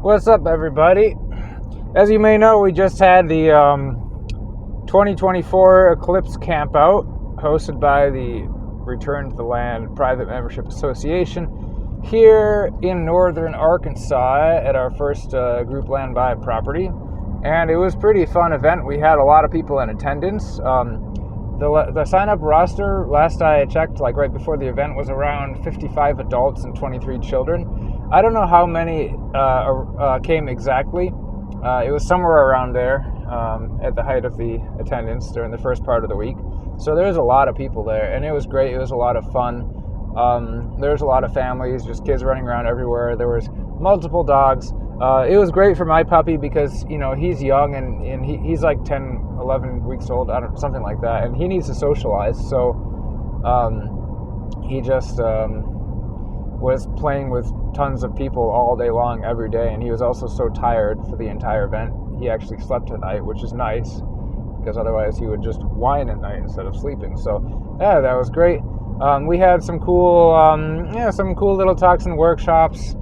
What's up, everybody? As you may know, we just had the 2024 Eclipse Campout hosted by the Return to the Land Private Membership Association here in northern Arkansas at our first group land buy property. And it was a pretty fun event. We had a lot of people in attendance. The sign-up roster, last I checked, like right before the event, was around 55 adults and 23 children. I don't know how many came exactly. It was somewhere around there at the height of the attendance during the first part of the week. So there was a lot of people there, and it was great. It was a lot of fun. There was a lot of families, just kids running around everywhere. There was multiple dogs. It was great for my puppy because, you know, he's young and he's like 10, 11 weeks old, something like that, and he needs to socialize. So he just was playing with tons of people all day long every day, and he was also so tired for the entire event. He actually slept at night, which is nice because otherwise he would just whine at night instead of sleeping. So yeah, that was great. We had some cool little talks and workshops.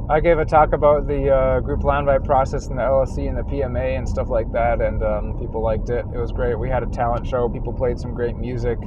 I gave a talk about the group land buy process and the LLC and the PMA and stuff like that, and people liked it. It was great. We had a talent show. People played some great music.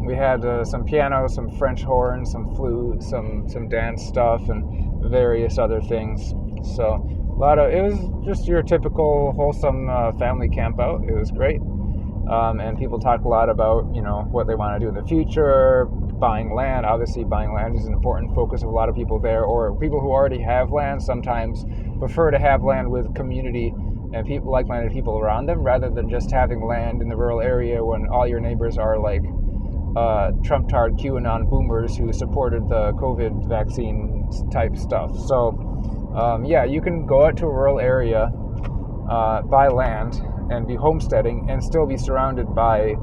We had some piano, some French horns, some flute, some dance stuff, and various other things. So it was just your typical wholesome family camp out. It was great. And people talked a lot about, you know, what they want to do in the future, buying land. Obviously, buying land is an important focus of a lot of people there, or people who already have land sometimes prefer to have land with community and people, like-minded people around them, rather than just having land in the rural area when all your neighbors are like Trump-tard QAnon boomers who supported the COVID vaccine type stuff. So, yeah, you can go out to a rural area, buy land, and be homesteading and still be surrounded by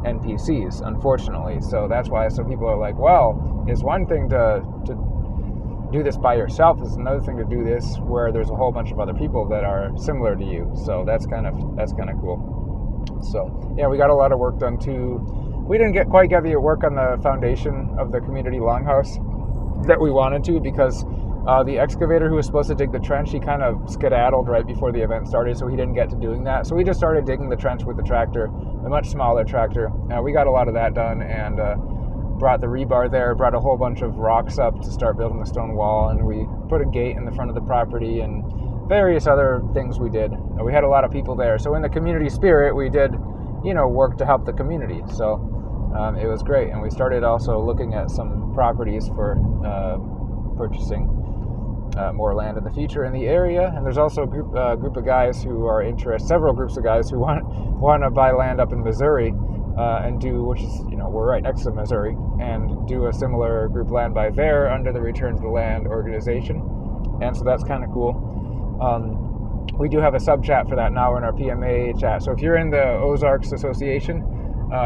NPCs, unfortunately. So that's why some people are like, well, it's one thing to do this by yourself, it's another thing to do this where there's a whole bunch of other people that are similar to you. So that's kind of cool. So yeah, we got a lot of work done too. We didn't quite get the work on the foundation of the community longhouse that we wanted to, because the excavator who was supposed to dig the trench, he kind of skedaddled right before the event started, so he didn't get to doing that. So we just started digging the trench with the tractor, a much smaller tractor. We got a lot of that done, and brought the rebar there, brought a whole bunch of rocks up to start building the stone wall, and we put a gate in the front of the property and various other things we did. We had a lot of people there. So in the community spirit, we did, you know, work to help the community. So it was great. And we started also looking at some properties for purchasing more land in the future in the area. And there's also a group of guys who are interested, several groups of guys who want to buy land up in Missouri and do, which is, you know, we're right next to Missouri, and do a similar group land buy there under the Return to the Land organization. And so that's kind of cool. We do have a sub chat for that now in our PMA chat. So if you're in the Ozarks Association,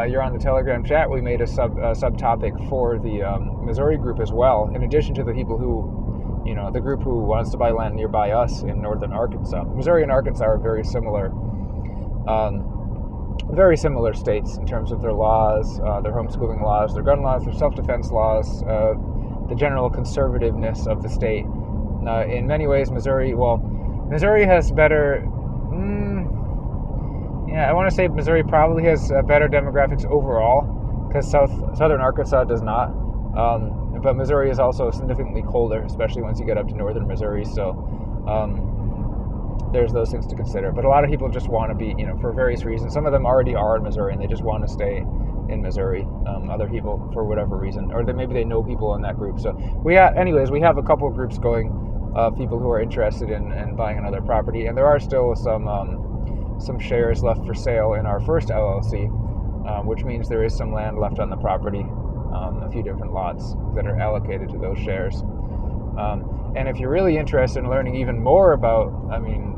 you're on the Telegram chat. We made a subtopic for the Missouri group as well, in addition to the people who, you know, the group who wants to buy land nearby us in northern Arkansas. Missouri and Arkansas are very similar states in terms of their laws, their homeschooling laws, their gun laws, their self-defense laws, the general conservativeness of the state. In many ways, Missouri has better, I want to say Missouri probably has better demographics overall, because southern Arkansas does not. But Missouri is also significantly colder, especially once you get up to northern Missouri. So there's those things to consider. But a lot of people just want to be, you know, for various reasons. Some of them already are in Missouri and they just want to stay in Missouri. Other people, for whatever reason, or maybe they know people in that group. So we have a couple of groups going of people who are interested in buying another property, and there are still some shares left for sale in our first LLC, which means there is some land left on the property. A few different lots that are allocated to those shares. And if you're really interested in learning even more about,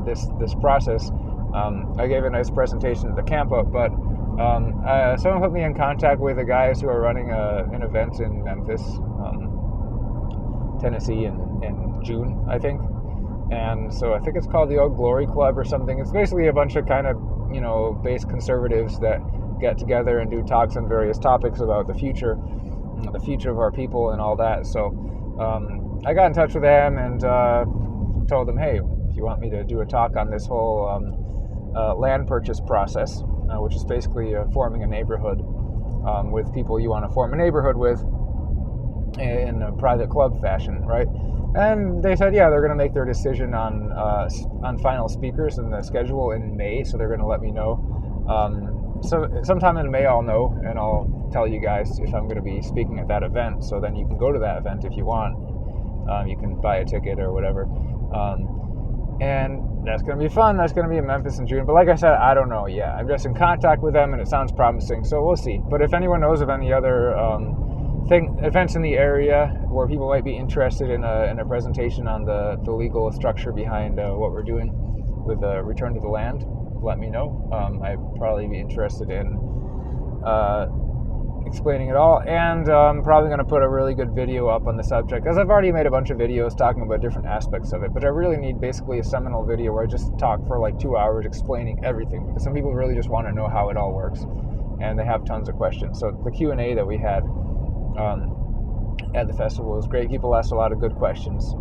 this process, I gave a nice presentation at the campout, but someone put me in contact with the guys who are running an event in Memphis, Tennessee in June, I think. And so I think it's called the Old Glory Club or something. It's basically a bunch of kind of, you know, base conservatives that get together and do talks on various topics about the future of our people and all that. So I got in touch with them, and told them, hey, if you want me to do a talk on this whole land purchase process, which is basically forming a neighborhood with people you want to form a neighborhood with in a private club fashion, right? And they said, yeah, they're going to make their decision on final speakers and the schedule in May, so they're going to let me know. So sometime in May I'll know, and I'll tell you guys if I'm going to be speaking at that event, so then you can go to that event if you want. You can buy a ticket or whatever. And that's going to be fun. That's going to be in Memphis in June. But like I said, I don't know yet. I'm just in contact with them, and it sounds promising, so we'll see. But if anyone knows of any other events in the area where people might be interested in a presentation on the legal structure behind what we're doing with Return to the Land, let me know. I'd probably be interested in explaining it all, and I'm probably going to put a really good video up on the subject, as I've already made a bunch of videos talking about different aspects of it, but I really need basically a seminal video where I just talk for like 2 hours explaining everything, because some people really just want to know how it all works, and they have tons of questions. So the Q&A that we had at the festival was great. People asked a lot of good questions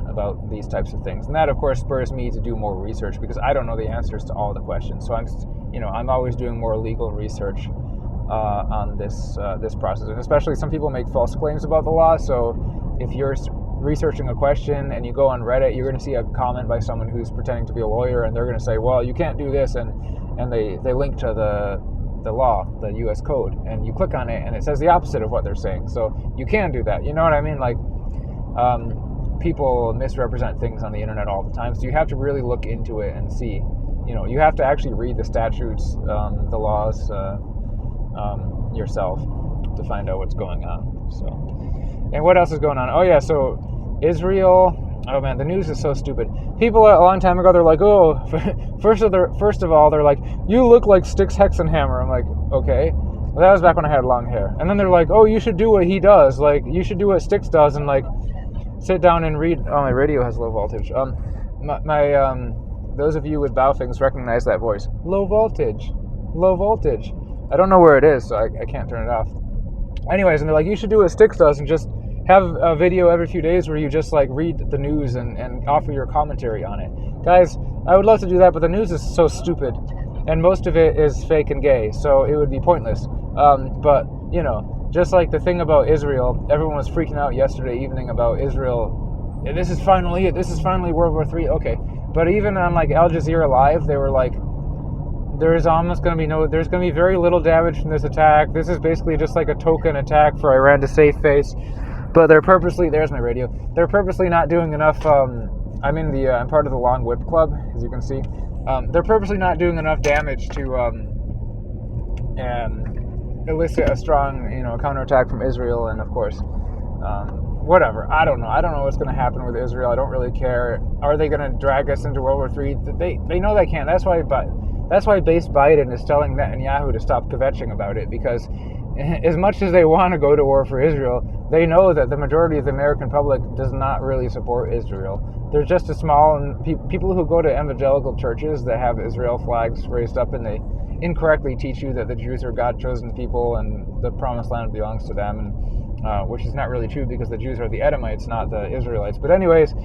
about these types of things, and that of course spurs me to do more research, because I don't know the answers to all the questions. So I'm always doing more legal research on this process, and especially some people make false claims about the law. So if you're researching a question and you go on Reddit, you're going to see a comment by someone who's pretending to be a lawyer, and they're going to say, well, you can't do this, and they link to the law, the U.S. code, and you click on it and it says the opposite of what they're saying. So you can do that. You know what I mean? Like, people misrepresent things on the internet all the time, so you have to really look into it and see. You have to actually read the statutes, the laws yourself to find out what's going on. So, and what else is going on? Oh yeah, so Israel. Oh man, the news is so stupid. People a long time ago, they're like, oh, first of all, they're like, you look like Styx Hexenhammer. I'm like, okay. Well, that was back when I had long hair. And then they're like, oh, you should do what he does. Like, you should do what Styx does and like sit down and read. Oh, my radio has low voltage. Those of you with Baofings recognize that voice. Low voltage. I don't know where it is, so I can't turn it off. Anyways, and they're like, you should do what Styx does and just have a video every few days where you just like read the news and offer your commentary on it. Guys, I would love to do that, but the news is so stupid, and most of it is fake and gay, so it would be pointless. But, just like the thing about Israel, everyone was freaking out yesterday evening about Israel. This is finally it. This is finally World War III. Okay. But even on like Al Jazeera Live, they were like, there's going to be very little damage from this attack. This is basically just like a token attack for Iran to save face. But they're purposely, there's my radio, they're purposely not doing enough. I'm part of the Long Whip Club, as you can see. They're purposely not doing enough damage to elicit a strong, counterattack from Israel. And of course, whatever. I don't know what's going to happen with Israel. I don't really care. Are they going to drag us into World War III? They know they can't. That's why base Biden is telling Netanyahu to stop kvetching about it, because as much as they want to go to war for Israel, they know that the majority of the American public does not really support Israel. There's just a small people who go to evangelical churches that have Israel flags raised up, and they incorrectly teach you that the Jews are God-chosen people and the promised land belongs to them, and which is not really true, because the Jews are the Edomites, not the Israelites. But anyways,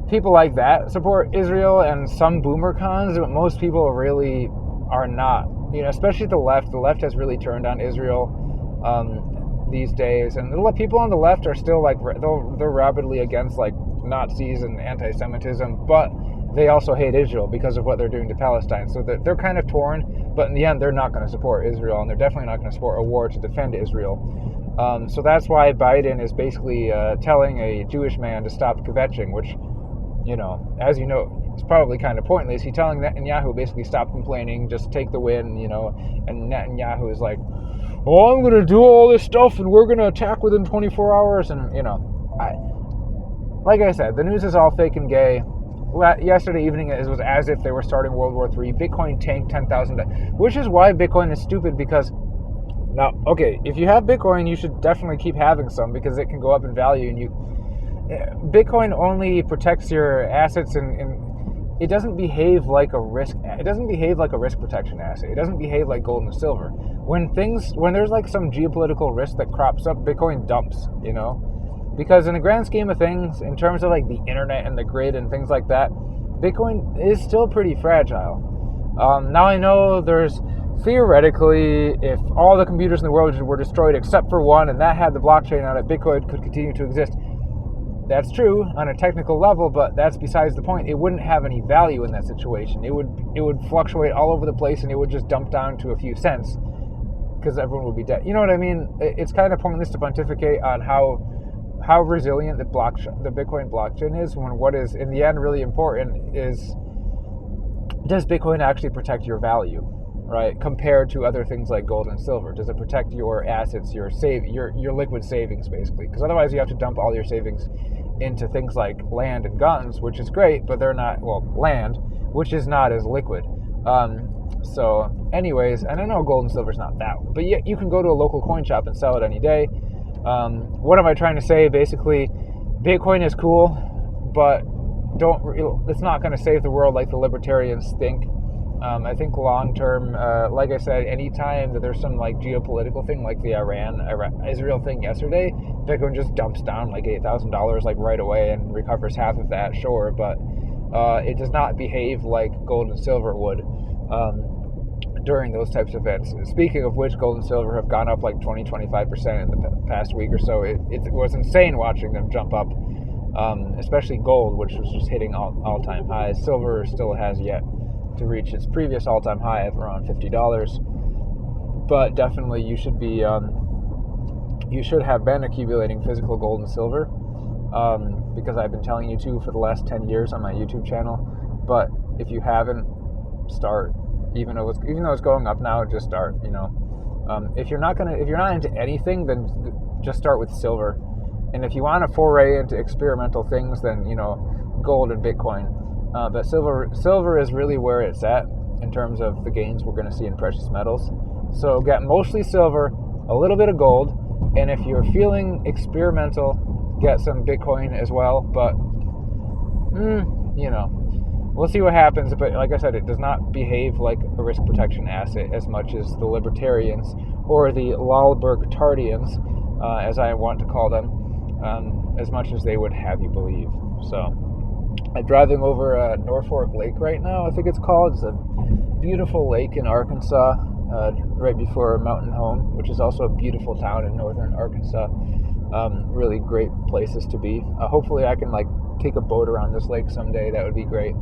people like that support Israel, and some boomer cons, but most people really are not. Especially the left. The left has really turned on Israel these days, and the people on the left are still like they're rabidly against like Nazis and anti-Semitism, but they also hate Israel because of what they're doing to Palestine. So they're kind of torn, but in the end, they're not going to support Israel, and they're definitely not going to support a war to defend Israel. So that's why Biden is basically telling a Jewish man to stop kvetching, which, as you know, it's probably kind of pointless. He's telling Netanyahu basically stop complaining, just take the win, and Netanyahu is like, oh, I'm going to do all this stuff and we're going to attack within 24 hours. And, like I said, the news is all fake and gay. Yesterday evening, it was as if they were starting World War III. Bitcoin tanked 10,000, which is why Bitcoin is stupid, because now, okay, if you have Bitcoin, you should definitely keep having some, because it can go up in value, and Bitcoin only protects your assets and it doesn't behave like a risk. It doesn't behave like a risk protection asset. It doesn't behave like gold and silver. When there's like some geopolitical risk that crops up, Bitcoin dumps. Because in the grand scheme of things, in terms of like the internet and the grid and things like that, Bitcoin is still pretty fragile. Now I know there's theoretically, if all the computers in the world were destroyed except for one, and that had the blockchain on it, Bitcoin could continue to exist. That's true on a technical level, but that's besides the point. It wouldn't have any value in that situation. It would fluctuate all over the place, and it would just dump down to a few cents because everyone would be dead. You know what I mean? It's kind of pointless to pontificate on how resilient the Bitcoin blockchain is, when what is in the end really important is, does Bitcoin actually protect your value, right? Compared to other things like gold and silver, does it protect your assets, your liquid savings, basically? Because otherwise, you have to dump all your savings into things like land and guns, which is great, but they're not, land, which is not as liquid. So anyways, and I know gold and silver is not that, but yet you can go to a local coin shop and sell it any day. What am I trying to say? Basically, Bitcoin is cool, but it's not going to save the world like the libertarians think. I think long term, like I said, anytime that there's some like geopolitical thing like the Iran-Israel thing yesterday, Bitcoin just dumps down like $8,000 like right away and recovers half of that, sure, but it does not behave like gold and silver would during those types of events. Speaking of which, gold and silver have gone up like 20-25% in the past week or so. It was insane watching them jump up, especially gold, which was just hitting all-time highs. Silver still has yet to reach its previous all-time high of around $50. But definitely you should have been accumulating physical gold and silver, because I've been telling you to for the last 10 years on my YouTube channel. But if you haven't, start. Even though it's going up now, just start. If you're not into anything, then just start with silver. And if you want to foray into experimental things, then gold and Bitcoin. But silver is really where it's at in terms of the gains we're going to see in precious metals. So get mostly silver, a little bit of gold, and if you're feeling experimental, get some Bitcoin as well. But we'll see what happens. But like I said, it does not behave like a risk protection asset as much as the libertarians, or the Lalbertardians, as I want to call them, as much as they would have you believe. So I'm driving over Norfolk Lake right now, I think it's called. It's a beautiful lake in Arkansas, right before Mountain Home, which is also a beautiful town in northern Arkansas. Really great places to be. Hopefully I can take a boat around this lake someday. That would be great.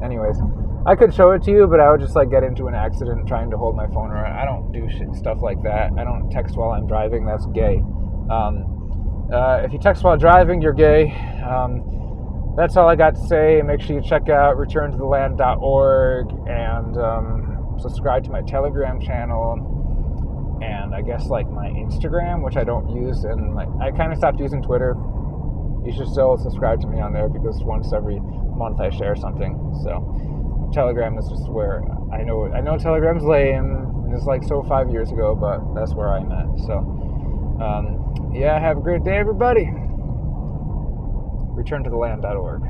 Anyways, I could show it to you, but I would just get into an accident trying to hold my phone around. I don't do stuff like that. I don't text while I'm driving. That's gay. If you text while driving, you're gay. That's all I got to say. Make sure you check out returntotheland.org and subscribe to my Telegram channel, and I guess my Instagram, which I don't use, and I kind of stopped using Twitter. You should still subscribe to me on there, because once every month I share something. So Telegram is just where I know Telegram's lame, and it's so 5 years ago, but that's where I'm at. So have a great day, everybody. returntotheland.org.